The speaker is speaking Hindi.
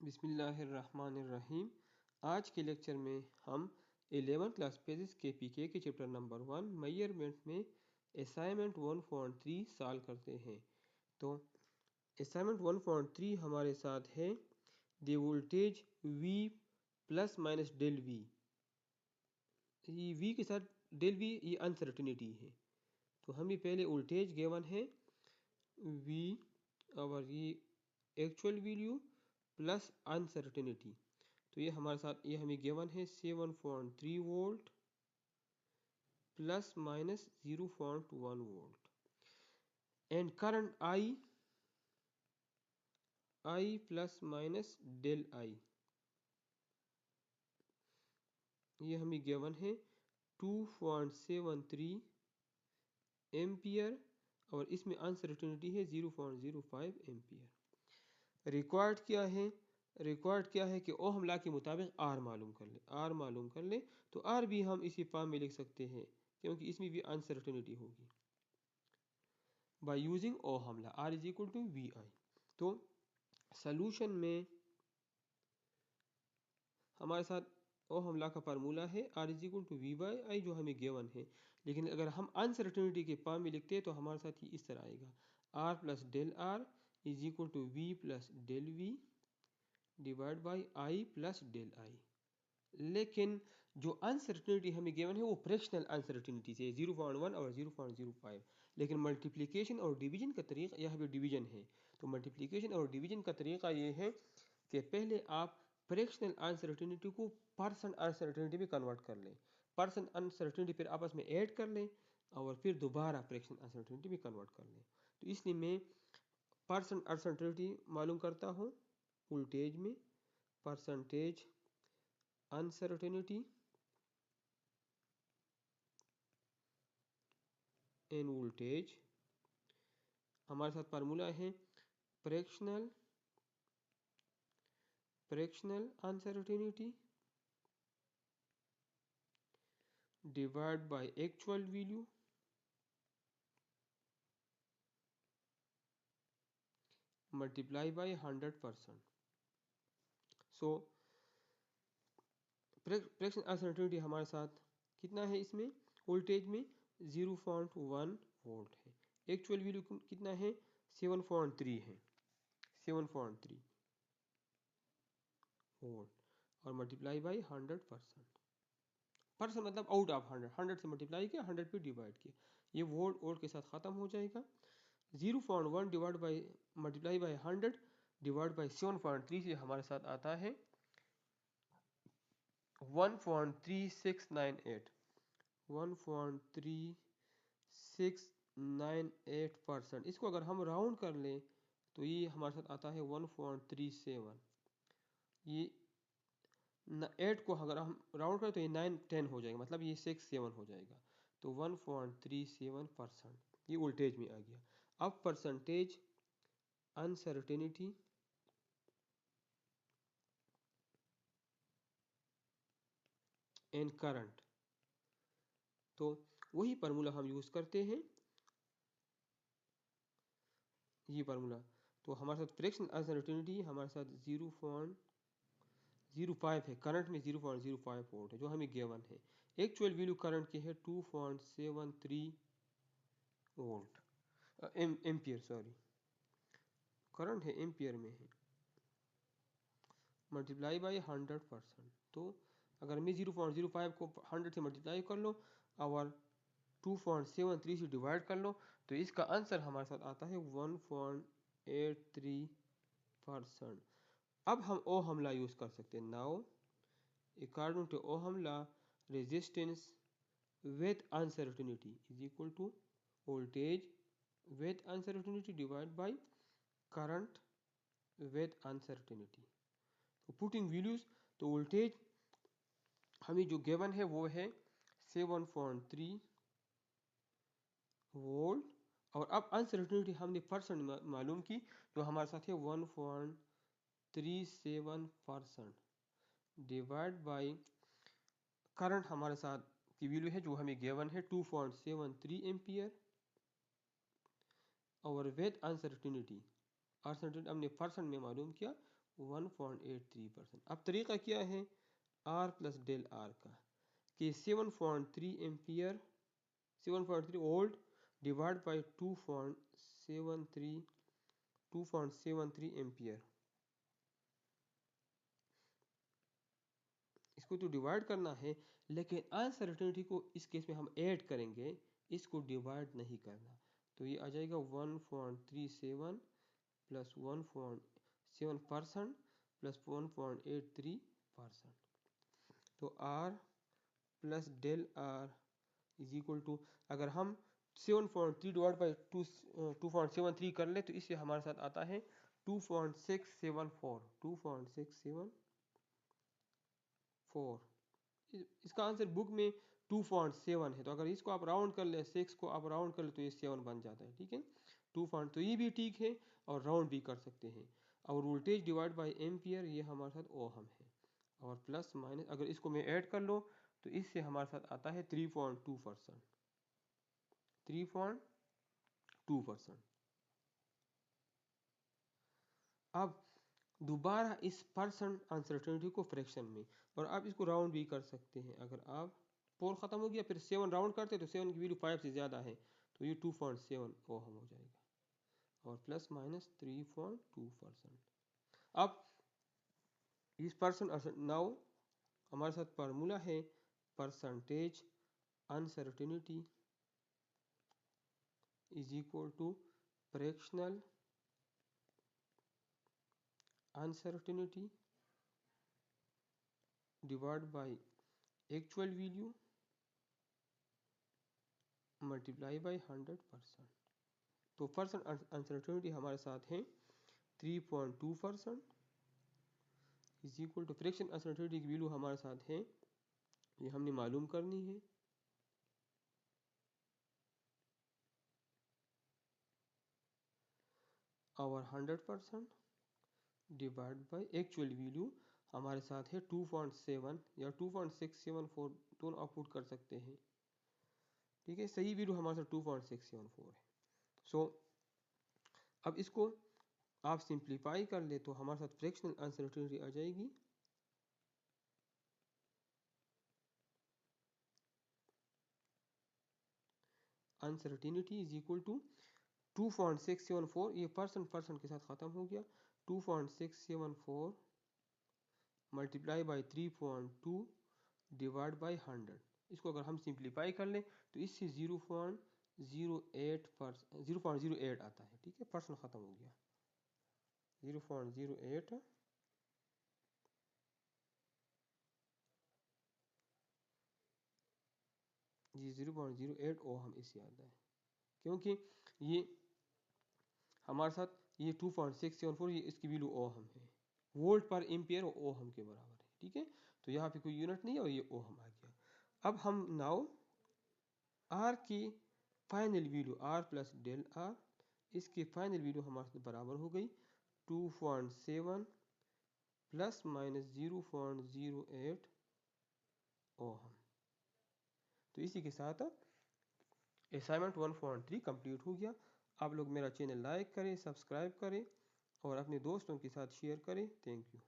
बिस्मिल्लाहिर्रहमानिर्रहीम। आज के लेक्चर में हम 11th क्लास फिजिक्स के पीके के चैप्टर नंबर 1 मेजरमेंट में असाइनमेंट 1.3 सॉल्व करते हैं। तो असाइनमेंट 1.3 हमारे साथ है the voltage V plus minus del V। ये V के साथ डेल V ये अनसर्टेनिटी है। तो हमें पहले वोल्टेज गिवन है V और ये एक्चुअल वैल्यू प्लस अनसर्टेनिटी। तो ये हमारे साथ ये हमें गिवन है 7.3 volt plus minus 0.1 volt and current I plus minus del I ये हमें गिवन है 2.73 एम्पियर और इसमें अनसर्टेनिटी है 0.05 एम्पियर। रिक्वायर्ड क्या है कि ओहम लॉ के मुताबिक R मालूम कर ले। तो R भी हम इसी फॉर्म में लिख सकते हैं क्योंकि इसमें भी अनसर्टेनिटी होगी by using Ohm law R is equal to VI। तो सॉल्यूशन में हमारे साथ ओहम लॉ का फार्मूला है R is equal to V/I जो हमें गिवन है, लेकिन अगर हम अनसर्टेनिटी के फॉर्म में लिखते हैं तो हमारे साथ ये इस तरह आएगा R plus del R is equal to V plus del V divide by I plus del I। लेकिन जो अनसर्टेनिटी हमें गिवन है वो फ्रैक्शनल अनसर्टेनिटी से 0.1 और 0.05, लेकिन मल्टीप्लिकेशन और डिवीजन का तरीका, यह भी डिवीजन है। तो मल्टीप्लिकेशन और डिवीजन का तरीका ये है कि पहले आप फ्रैक्शनल अनसर्टेनिटी को परसेंट अनसर्टेनिटी में कन्वर्ट कर लें, परसेंट अनसर्टेनिटी फिर आपस में ऐड कर लें और फिर दोबारा फ्रैक्शनल अनसर्टेनिटी में कन्वर्ट कर लें। तो इसलिए मैं परसेंट अनसर्टेनिटी मालूम करता हूँ वोल्टेज में, परसेंटेज अनसर्टेनिटी इन वोल्टेज। हमारे साथ फार्मूला है fractional uncertainty divide by actual value multiply by 100%। So fractional uncertainty हमारे साथ कितना है, इसमें वोल्टेज में 0.1 वोल्ट है, एक्चुअल वैल्यू कितना है 7.3 है, 7.3 वोल्ट और मल्टीप्लाई बाई 100%। परसेंट मतलब आउट ऑफ 100 से मल्टीप्लाई किया, 100 पे डिवाइड किया, ये वोल्ट के साथ ख़त्म हो जाएगा। 0.1 divide by multiply by 100 divide by 7.3 से हमारे साथ आता है 1.3698%। इसको अगर हम राउंड कर लें तो ये हमारे साथ आता है 1.37। ये 8 को अगर हम राउंड करें तो ये 9 10 हो जाएगा, मतलब ये 6 7 हो जाएगा। तो 1.37% ये वोल्टेज में आ गया। अब परसेंटेज अनसर्टेनिटी एंड करंट, तो वही फार्मूला हम यूज करते हैं, ये फार्मूला। तो हमारे साथ फ्रैक्शनल अनसर्टेनिटी हमारे साथ 0.05 है, करंट में 0.05 वोल्ट है जो हमें गिवन है। एक्चुअल वैल्यू करंट की है 2.73 वोल्ट एम्पियर, सॉरी करंट है एम्पियर में है, मल्टीप्लाई बाई 100%। तो अगर मैं 0.05 को 100 से मल्टीप्लाई कर लो और 2.73 से डिवाइड कर लो तो इसका आंसर हमारे साथ आता है 1.83%। अब हम ओहम लॉ यूज कर सकते हैं। Now according to Ohm law resistance with uncertainty is equal to voltage with uncertainty divide by current with uncertainty. तो पुटिंग वैल्यूज, तो वोल्टेज हमें जो गिवन है वो है 7.3 वोल्ट और अब अनसर्टेनिटी हमने परसेंट मालूम की तो हमारे साथ है 1.37% डिवाइड बाय करंट हमारे साथ की वैल्यू है जो हमें गिवन है 2.73 एम्पियर और विद अनसर्टेनिटी हमने परसेंट में मालूम किया 1.83%। अब तरीका क्या है आर प्लस डेल आर का कि 7.3 ampere 7.3 volt divide by 2.73 ampere, इसको तो डिवाइड करना है, लेकिन अनसर्टेनिटी को इस केस में हम ऐड करेंगे, इसको डिवाइड नहीं करना। तो ये आ जाएगा 1.37 प्लस 1.7% प्लस 1.83%। तो R plus del R is equal to, अगर हम 7.3 डिवाइड बाई 2.73 कर ले तो इससे हमारे साथ आता है 2.674। इसका आंसर बुक में 2.7 है, तो अगर इसको आप राउंड कर ले, 6 को आप राउंड कर ले तो ये 7 बन जाता है। ठीक है, 2 तो ये भी ठीक है और राउंड भी कर सकते हैं। और वोल्टेज डिवाइड बाय एम्पियर ये हमारे साथ ओहम है। और प्लस माइनस अगर इसको मैं ऐड कर लो तो इससे हमारे साथ आता है 3.2%। 3.2%। अब दोबारा इस परसेंट अनसर्टेनिटी को फ्रैक्शन में, और आप इसको राउंड भी कर सकते हैं। अगर आप 4 ख़त्म हो गया, फिर 7 राउंड करते तो 7 की वैल्यू 5 से ज़्यादा है, तो ये 2.7 ओहम हो जाएगा। और प्लस माइनस 3.2%। अब इस परसेंट नाउ हमारे साथ फार्मूला है percentage uncertainty is equal to fractional uncertainty divided by actual value multiply by 100%। तो परसेंट अनसर्टेनिटी हमारे साथ है 3.2% is equal to fraction uncertainty की वैल्यू हमारे साथ है, ये हमने मालूम करनी है, और 100% डिवाइड बाय एक्चुअल वैल्यू हमारे साथ है 2.7 या 2.674, दोनों आप पुट कर सकते हैं। ठीक है, सही वैल्यू हमारे साथ 2.674 है। सो अब इसको आप सिंप्लीफाई कर ले तो हमारे साथ फ्रैक्शनल अनसर्टेनिटी आ जाएगी अनसर्टेनिटी इज इक्वल टू 2.674, ये परसेंट के साथ ख़त्म हो गया, 2.674 मल्टीप्लाई बाई 3.2 डिवाइड बाई 100। इसको अगर हम सिंप्लीफाई कर लें तो इससे 0.08 आता है। ठीक है, परसेंट ख़त्म हो गया, 0.08 जी 0.08 ओहम इससे आता है, क्योंकि ये हमारे साथ ये 2.674 ये इसकी वैल्यू ओहम है, वोल्ट पर एम्पियर ओहम के बराबर है। ठीक है, तो यहाँ पे कोई यूनिट नहीं है और ये ओहम आ गया। अब हम नाउ आर की final value R plus del R, इसकी फाइनल वैल्यू हमारे साथ बराबर हो गई 2.7 प्लस माइनस 0.08 ओहम। तो इसी के साथ असाइनमेंट 1.3 कंप्लीट हो गया। आप लोग मेरा चैनल लाइक करें, सब्सक्राइब करें और अपने दोस्तों के साथ शेयर करें। Thank you.